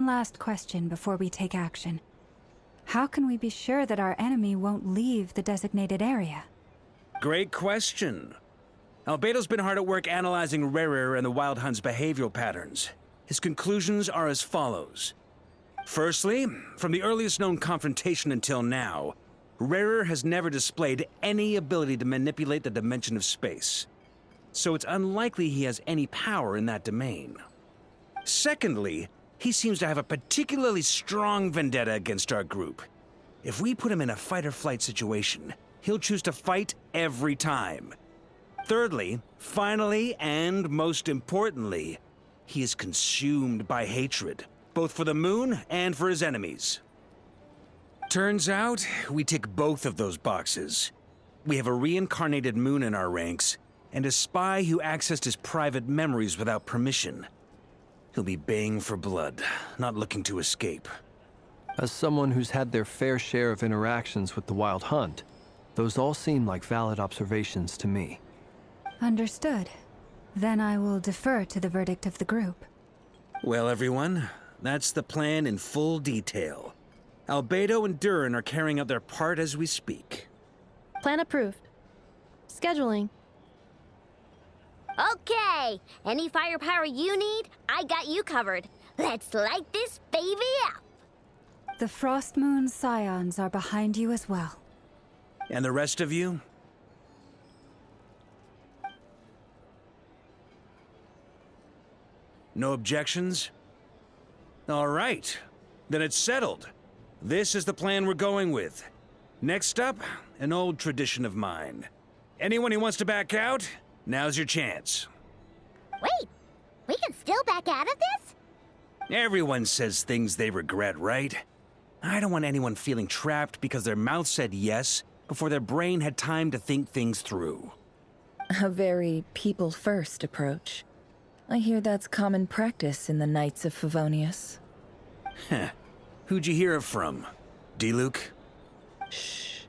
Last question before we take action. How can we be sure that our enemy won't leave the designated area? Great question. Albedo's been hard at work analyzing Rarer and the Wild Hunt's behavioral patterns. His conclusions are as follows. Firstly, from the earliest known confrontation until now, Rarer has never displayed any ability to manipulate the dimension of space. So it's unlikely he has any power in that domain. Secondly, he seems to have a particularly strong vendetta against our group. If we put him in a fight-or-flight situation, he'll choose to fight every time. Thirdly, finally, and most importantly, he is consumed by hatred, both for the moon and for his enemies. Turns out, we tick both of those boxes. We have a reincarnated moon in our ranks, and a spy who accessed his private memories without permission. He'll be baying for blood, not looking to escape. As someone who's had their fair share of interactions with the Wild Hunt, those all seem like valid observations to me. Understood. Then I will defer to the verdict of the group. Well, everyone, that's the plan in full detail. Albedo and Durin are carrying out their part as we speak. Plan approved. Scheduling. Okay, any firepower you need, I got you covered. Let's light this baby up. The Frost Moon Scions are behind you as well. And the rest of you? No objections? All right, then it's settled. This is the plan we're going with. Next up, an old tradition of mine. Anyone who wants to back out, now's your chance. Wait, we can still back out of this? Everyone says things they regret, right? I don't want anyone feeling trapped because their mouth said yes before their brain had time to think things through. A very people-first approach. I hear that's common practice in the Knights of Favonius. Heh. Who'd you hear it from? D-Luke? Shh.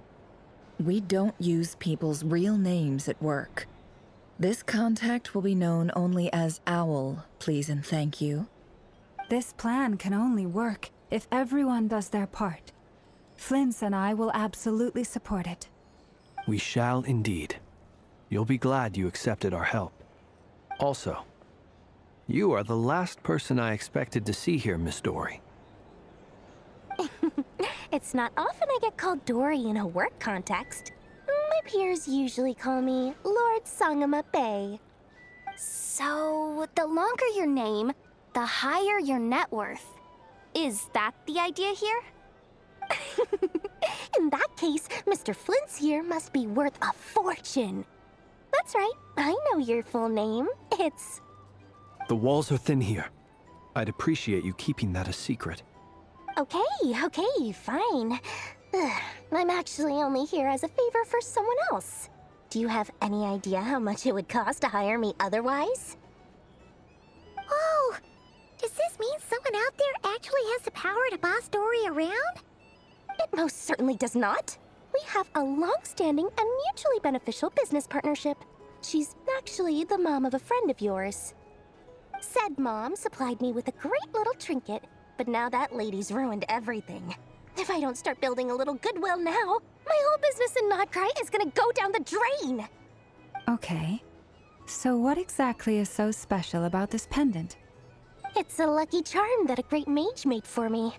We don't use people's real names at work. This contact will be known only as Owl, please and thank you. This plan can only work if everyone does their part. Flint's and I will absolutely support it. We shall indeed. You'll be glad you accepted our help. Also, you are the last person I expected to see here, Miss Dory. It's not often I get called Dory in a work context. My peers usually call me Lord Sangama Bay. So, the longer your name, the higher your net worth. Is that the idea here? In that case, Mr. Flint's here must be worth a fortune. That's right, I know your full name. It's... The walls are thin here. I'd appreciate you keeping that a secret. Okay, fine. I'm actually only here as a favor for someone else. Do you have any idea how much it would cost to hire me otherwise? Oh, does this mean someone out there actually has the power to boss Dory around? It most certainly does not. We have a long-standing and mutually beneficial business partnership. She's actually the mom of a friend of yours. Said mom supplied me with a great little trinket, but now that lady's ruined everything. If I don't start building a little goodwill now, my whole business in Notcry is gonna go down the drain! Okay. So what exactly is so special about this pendant? It's a lucky charm that a great mage made for me.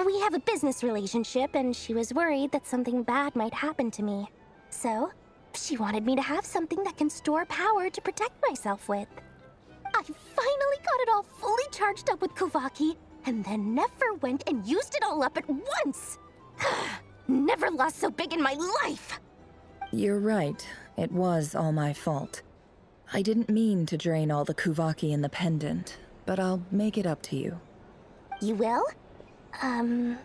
We have a business relationship, and she was worried that something bad might happen to me. So, she wanted me to have something that can store power to protect myself with. I finally got it all fully charged up with Kuvaki, and then never went and used it all up at once! Never lost so big in my life! You're right. It was all my fault. I didn't mean to drain all the Kuvaki in the pendant, but I'll make it up to you. You will? Well,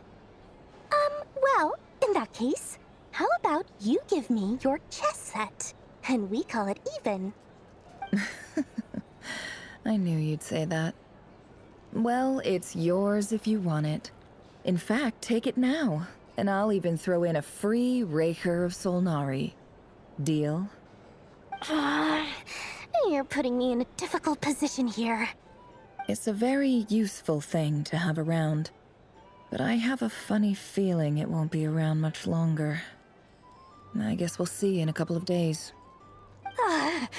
in that case, how about you give me your chess set, and we call it even? I knew you'd say that. Well, it's yours if you want it. In fact, take it now, and I'll even throw in a free Raker of Solnari. Deal? You're putting me in a difficult position here. It's a very useful thing to have around, but I have a funny feeling it won't be around much longer. I guess we'll see in a couple of days. Ah,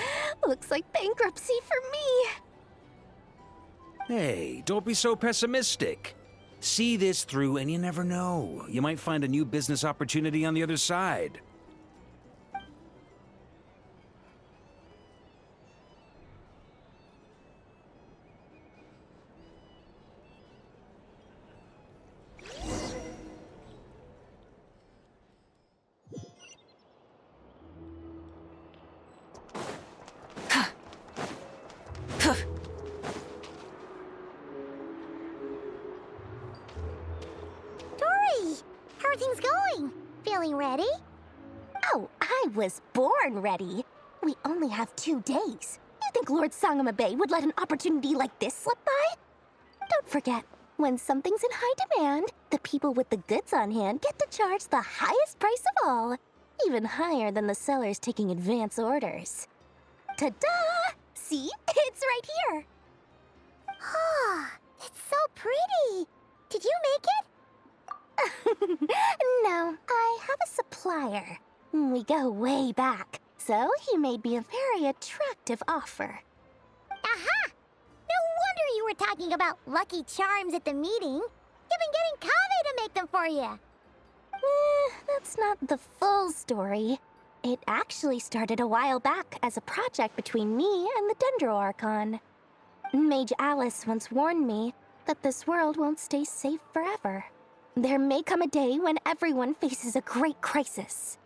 looks like bankruptcy for me. Hey, don't be so pessimistic. See this through and you never know. You might find a new business opportunity on the other side. Dory, how are things going? Feeling ready? Oh, I was born ready. We only have 2 days. You think Lord Sangamabe would let an opportunity like this slip by? Don't forget, when something's in high demand, the people with the goods on hand get to charge the highest price of all, even higher than the sellers taking advance orders. Ta-da! See? It's right here. Ah, it's so pretty. Did you make it? No, I have a supplier. We go way back, so he made me a very attractive offer. Aha! No wonder you were talking about Lucky Charms at the meeting. You've been getting Kaveh to make them for you. That's not the full story. It actually started a while back as a project between me and the Dendro Archon. Mage Alice once warned me that this world won't stay safe forever. There may come a day when everyone faces a great crisis.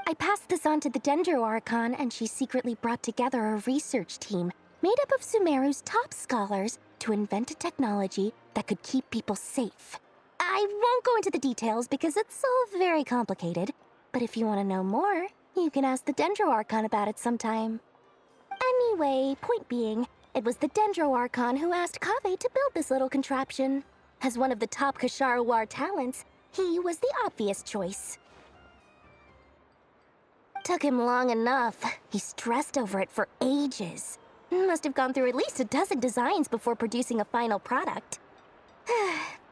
I passed this on to the Dendro Archon, and she secretly brought together a research team made up of Sumeru's top scholars to invent a technology that could keep people safe. I won't go into the details because it's all very complicated, but if you want to know more, you can ask the Dendro Archon about it sometime. Anyway, point being, it was the Dendro Archon who asked Kaveh to build this little contraption. As one of the top Kasharawar talents, he was the obvious choice. Took him long enough. He stressed over it for ages. Must have gone through at least a dozen designs before producing a final product.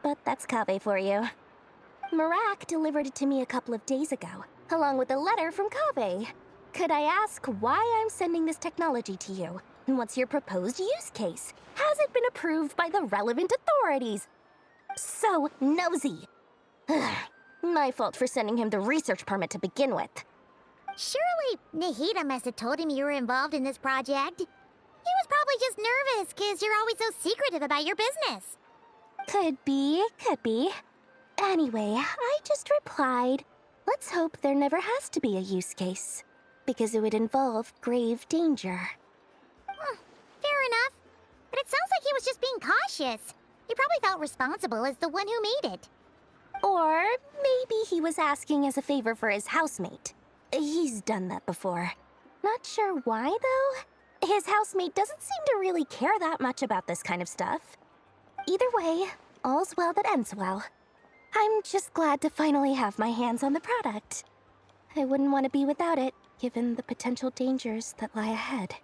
But that's Kaveh for you. Marak delivered it to me a couple of days ago, along with a letter from Kaveh. Could I ask why I'm sending this technology to you? What's your proposed use case? Has it been approved by the relevant authorities? So nosy. My fault for sending him the research permit to begin with. Surely Nahida must have told him you were involved in this project. He was probably just nervous because you're always so secretive about your business. Could be, could be. Anyway, I just replied, let's hope there never has to be a use case, because it would involve grave danger. Fair enough. But it sounds like he was just being cautious. He probably felt responsible as the one who made it. Or maybe he was asking as a favor for his housemate. He's done that before. Not sure why, though. His housemate doesn't seem to really care that much about this kind of stuff. Either way, all's well that ends well. I'm just glad to finally have my hands on the product. I wouldn't want to be without it, given the potential dangers that lie ahead.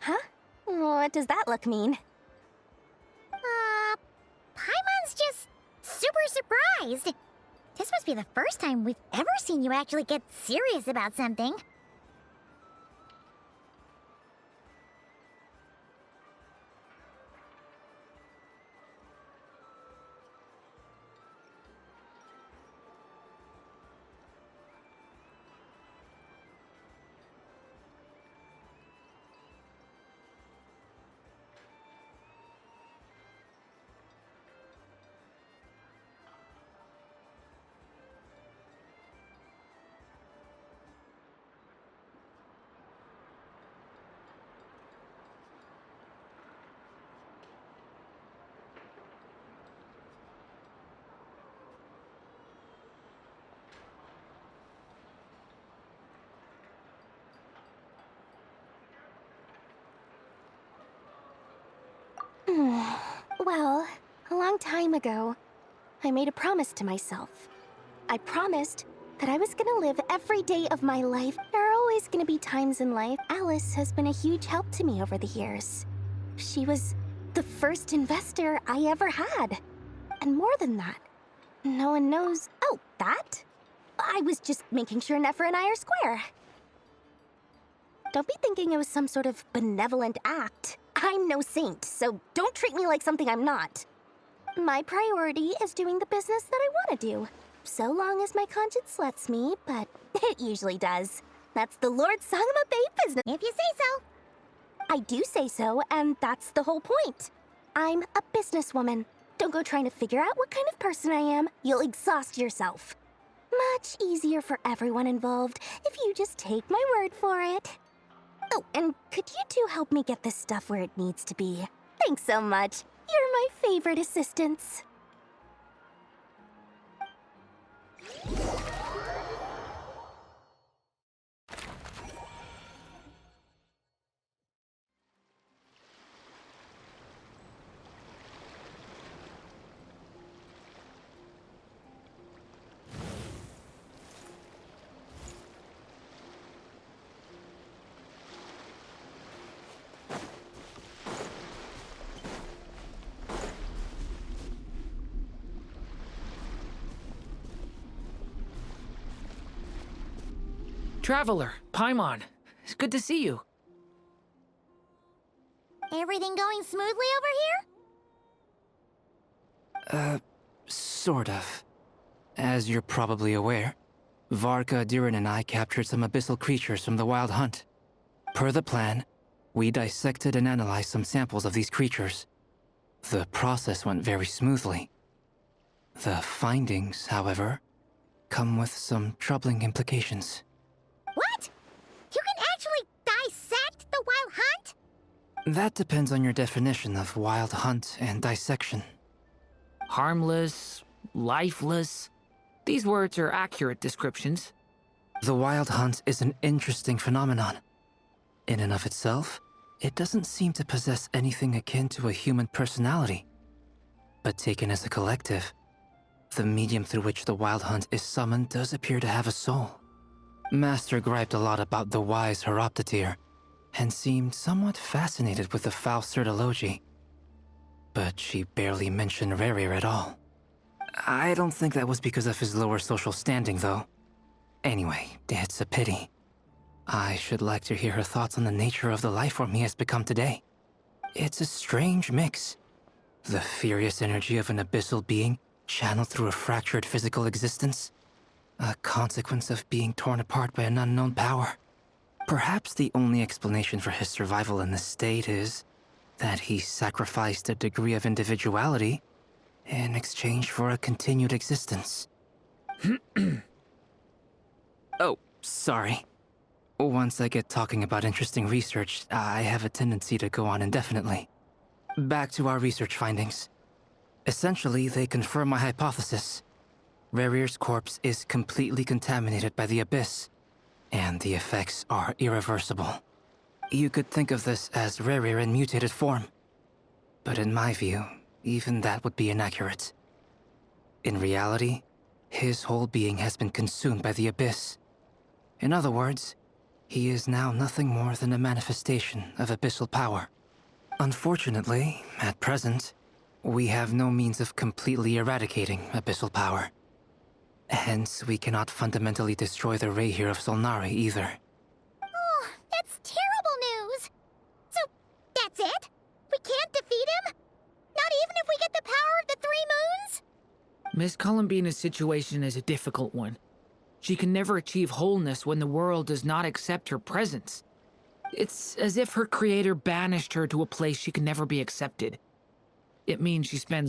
Huh? What does that look mean? Paimon's just super surprised. This must be the first time we've ever seen you actually get serious about something. Well, a long time ago, I made a promise to myself. I promised that I was gonna live every day of my life narrow always gonna be times in life. Alice has been a huge help to me over the years. She was the first investor I ever had. And more than that, no one knows. Oh, that? I was just making sure Nefer and I are square. Don't be thinking it was some sort of benevolent act. I'm no saint, so don't treat me like something I'm not. My priority is doing the business that I want to do. So long as my conscience lets me, but it usually does. That's the Lord's song of a babe business. If you say so. I do say so, and that's the whole point. I'm a businesswoman. Don't go trying to figure out what kind of person I am. You'll exhaust yourself. Much easier for everyone involved if you just take my word for it. Oh, and could you two help me get this stuff where it needs to be? Thanks so much. You're my favorite assistants. Traveler, Paimon, it's good to see you. Everything going smoothly over here? Sort of. As you're probably aware, Varka, Diren, and I captured some abyssal creatures from the Wild Hunt. Per the plan, we dissected and analyzed some samples of these creatures. The process went very smoothly. The findings, however, come with some troubling implications. What? You can actually dissect the Wild Hunt? That depends on your definition of Wild Hunt and dissection. Harmless, lifeless. These words are accurate descriptions. The Wild Hunt is an interesting phenomenon. In and of itself, it doesn't seem to possess anything akin to a human personality. But taken as a collective, the medium through which the Wild Hunt is summoned does appear to have a soul. Master griped a lot about the wise Horoptotire, and seemed somewhat fascinated with the foul Certology. But she barely mentioned Rerir at all. I don't think that was because of his lower social standing, though. Anyway, it's a pity. I should like to hear her thoughts on the nature of the lifeform he has become today. It's a strange mix. The furious energy of an abyssal being channeled through a fractured physical existence. A consequence of being torn apart by an unknown power. Perhaps the only explanation for his survival in this state is that he sacrificed a degree of individuality in exchange for a continued existence. Oh, sorry. Once I get talking about interesting research, I have a tendency to go on indefinitely. Back to our research findings. Essentially, they confirm my hypothesis. Rerir's corpse is completely contaminated by the Abyss, and the effects are irreversible. You could think of this as Rerir in mutated form. But in my view, even that would be inaccurate. In reality, his whole being has been consumed by the Abyss. In other words, he is now nothing more than a manifestation of abyssal power. Unfortunately, at present, we have no means of completely eradicating abyssal power. Hence, we cannot fundamentally destroy the Rerir of Solnari either. Oh, that's terrible news. So, that's it? We can't defeat him? Not even if we get the power of the Three Moons? Miss Columbina's situation is a difficult one. She can never achieve wholeness when the world does not accept her presence. It's as if her creator banished her to a place she can never be accepted. It means she spends